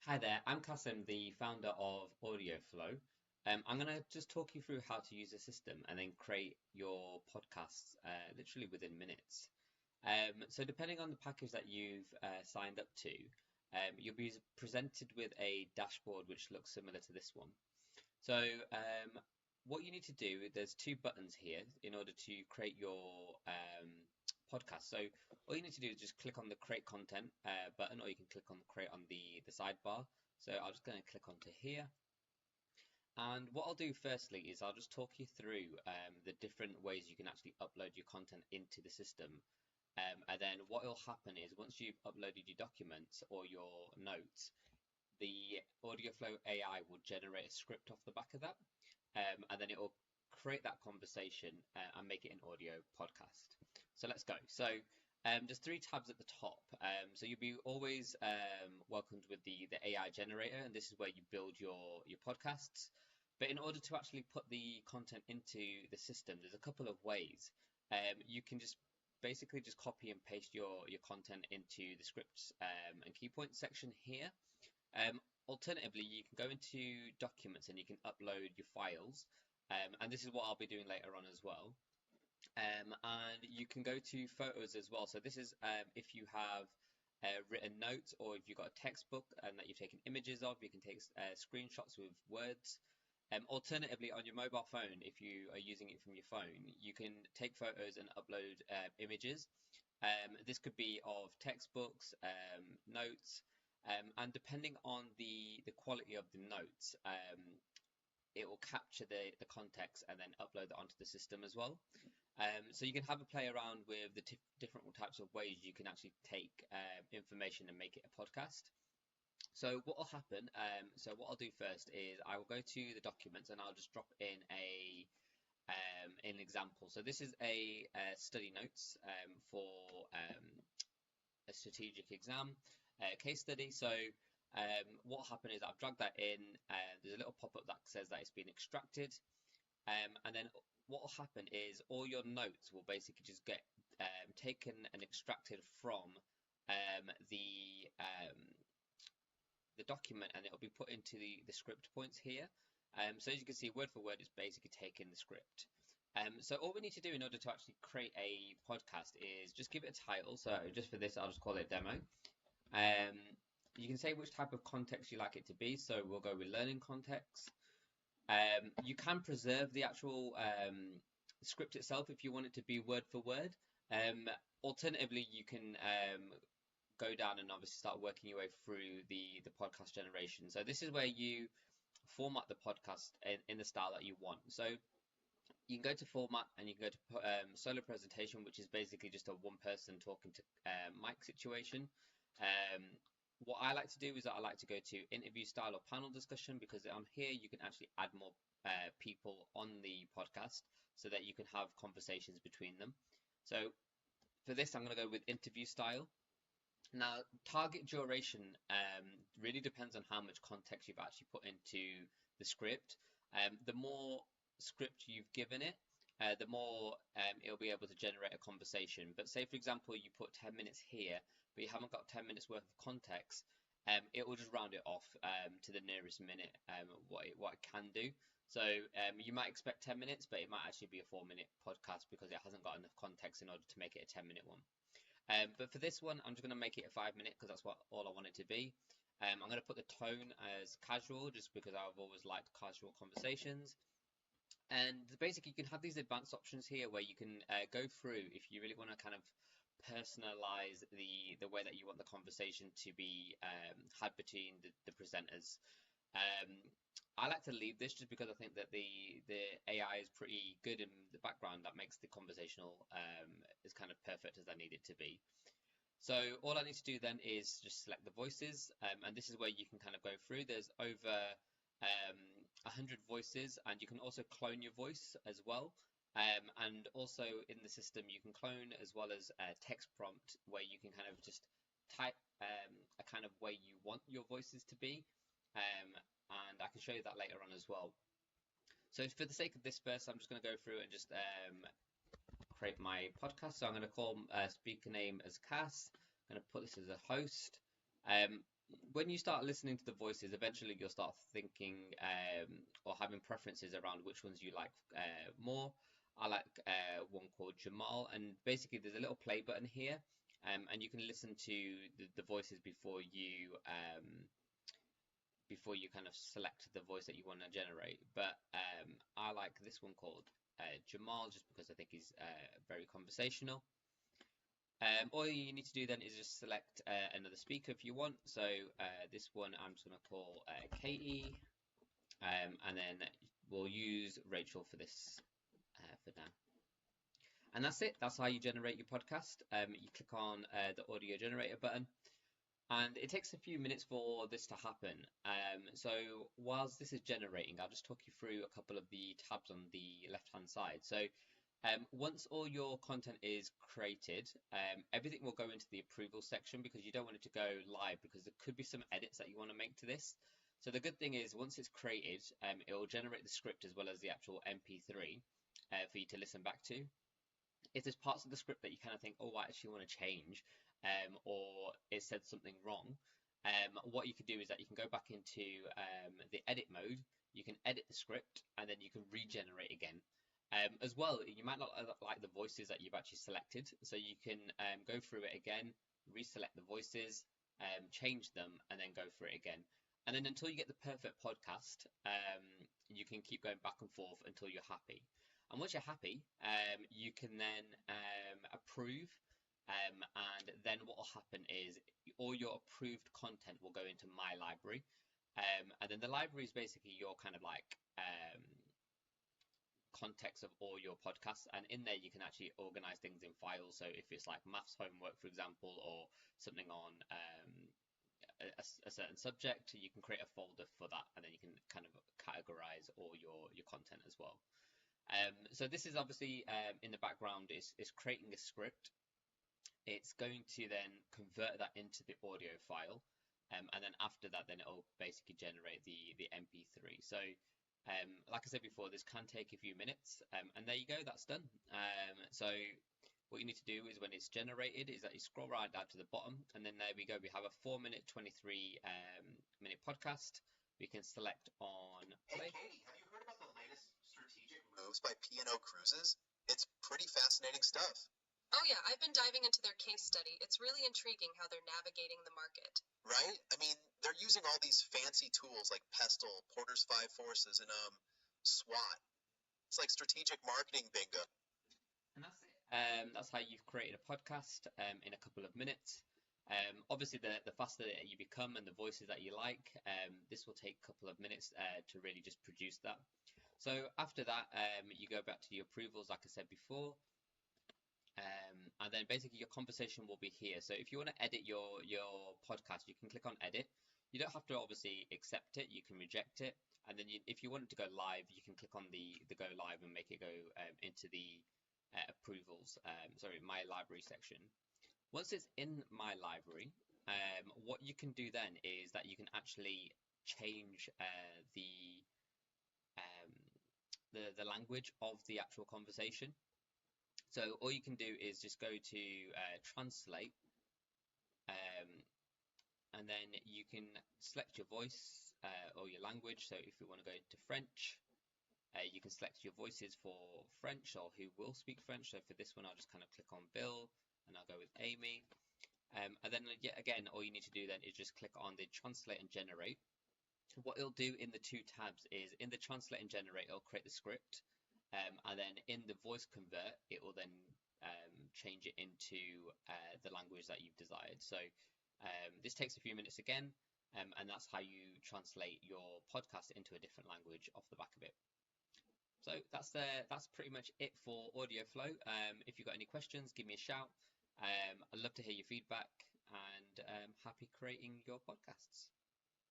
Hi there, I'm Kasim, the founder of AudioFlow. I'm going to just talk you through how to use the system and then create your podcasts literally within minutes. So depending on the package that you've signed up to, you'll be presented with a dashboard which looks similar to this one. So what you need to do, there's two buttons here in order to create your podcast. So all you need to do is just click on the create content button, or you can click on create on the sidebar. So I'm just going to click onto here. And what I'll do firstly is I'll just talk you through the different ways you can actually upload your content into the system. And then what will happen is once you've uploaded your documents or your notes, the AudioFlow AI will generate a script off the back of that, and then it will create that conversation and make it an audio podcast. So let's go. So there's three tabs at the top. So you'll be always welcomed with the AI generator, and this is where you build your podcasts. But in order to actually put the content into the system, there's a couple of ways. You can just basically just copy and paste your content into the scripts and key points section here. Alternatively, you can go into documents and you can upload your files. And this is what I'll be doing later on as well. And you can go to photos as well. So this is if you have written notes, or if you've got a textbook and that you've taken images of, you can take screenshots with words. Alternatively, on your mobile phone, if you are using it from your phone, you can take photos and upload images. This could be of textbooks, notes, and depending on the quality of the notes, it will capture the context and then upload that onto the system as well. So you can have a play around with the different types of ways you can actually take information and make it a podcast. So what will happen, so what I'll do first is I will go to the documents and I'll just drop in an example. So this is a study notes for a strategic exam case study. So what will happen is I've dragged that in. There's a little pop-up that says that it's been extracted. And then what will happen is all your notes will basically just get taken and extracted from the document, and it'll be put into the script points here. So as you can see, word for word, it's basically taking the script. So all we need to do in order to actually create a podcast is just give it a title. So just for this, I'll just call it demo. You can say which type of context you like it to be. So we'll go with learning context. You can preserve the actual script itself if you want it to be word for word. Alternatively, you can go down and obviously start working your way through the podcast generation. So this is where you format the podcast in the style that you want. So you can go to format and you can go to solo presentation, which is basically just a one person talking to mic situation. What I like to do is that I like to go to interview style or panel discussion, because on here you can actually add more people on the podcast so that you can have conversations between them. So for this, I'm going to go with interview style. Now, target duration really depends on how much context you've actually put into the script. The more script you've given it, the more it'll be able to generate a conversation. But say, for example, you put 10 minutes here, but you haven't got 10 minutes worth of context, it will just round it off to the nearest minute, what it can do. So you might expect 10 minutes, but it might actually be a 4-minute podcast because it hasn't got enough context in order to make it a 10-minute one. But for this one, I'm just going to make it a 5-minute because that's all I want it to be. I'm going to put the tone as casual just because I've always liked casual conversations. And basically, you can have these advanced options here where you can go through if you really want to kind of personalize the way that you want the conversation to be had between the presenters. I like to leave this just because I think that the AI is pretty good in the background. That makes the conversational as kind of perfect as I need it to be. So all I need to do then is just select the voices, and this is where you can kind of go through. There's over 100 voices, and you can also clone your voice as well. And also in the system, you can clone as well as a text prompt where you can kind of just type a kind of way you want your voices to be. And I can show you that later on as well. So for the sake of this first, I'm just going to go through and just create my podcast. So I'm going to call speaker name as Cass. I'm going to put this as a host. when you start listening to the voices, eventually you'll start thinking or having preferences around which ones you like more. I like one called Jamal, and basically there's a little play button here, and you can listen to the voices before you kind of select the voice that you want to generate. But I like this one called Jamal just because I think he's very conversational. All you need to do then is just select another speaker if you want. So this one I'm just going to call Katie, and then we'll use Rachel for this for now. And that's it. That's how you generate your podcast. You click on the audio generator button, and it takes a few minutes for this to happen. So whilst this is generating, I'll just talk you through a couple of the tabs on the left-hand side. So once all your content is created, everything will go into the approval section because you don't want it to go live because there could be some edits that you want to make to this. So the good thing is once it's created, it will generate the script as well as the actual MP3 for you to listen back to. If there's parts of the script that you kind of think, oh, I actually want to change, or it said something wrong, what you can do is that you can go back into the edit mode, you can edit the script, and then you can regenerate again. As well, you might not like the voices that you've actually selected, so you can go through it again, reselect the voices, change them, and then go through it again. And then until you get the perfect podcast, you can keep going back and forth until you're happy. And once you're happy, you can then approve, and then what will happen is all your approved content will go into My Library. And then the library is basically your kind of like context of all your podcasts, and in there you can actually organize things in files. So if it's like maths homework, for example, or something on a certain subject, you can create a folder for that, and then you can kind of categorize all your content as well. So this is obviously in the background is creating a script. It's going to then convert that into the audio file, and then after that, then it'll basically generate the MP3. So like I said before, this can take a few minutes, and there you go, that's done. So what you need to do is when it's generated is that you scroll right down to the bottom, and then there we go, we have a 4-minute, 23-minute podcast. We can select on play. Hey Katie, have you heard about the latest strategic moves by P&O Cruises? It's pretty fascinating stuff. Oh yeah, I've been diving into their case study. It's really intriguing how they're navigating the market. Right? I mean, they're using all these fancy tools like Pestle, Porter's Five Forces, and SWOT. It's like strategic marketing bingo. And that's it. That's how you've created a podcast in a couple of minutes. Obviously, the faster that you become and the voices that you like, this will take a couple of minutes to really just produce that. So after that, you go back to your approvals, like I said before. And then basically your conversation will be here. So if you want to edit your podcast, you can click on edit. You don't have to obviously accept it. You can reject it. And then if you want it to go live, you can click on the go live and make it go into the approvals, My Library section. Once it's in My Library, what you can do then is that you can actually change the language of the actual conversation. So all you can do is just go to translate, and then you can select your voice or your language. So if you want to go to French, you can select your voices for French or who will speak French. So for this one, I'll just kind of click on Bill, and I'll go with Amy. And then yet again, all you need to do then is just click on the translate and generate. What it'll do in the two tabs is in the translate and generate, it'll create the script. And then in the voice convert, it will then change it into the language that you've desired. So this takes a few minutes again, and that's how you translate your podcast into a different language off the back of it. So that's pretty much it for Audio Flow. If you've got any questions, give me a shout. I'd love to hear your feedback, and happy creating your podcasts.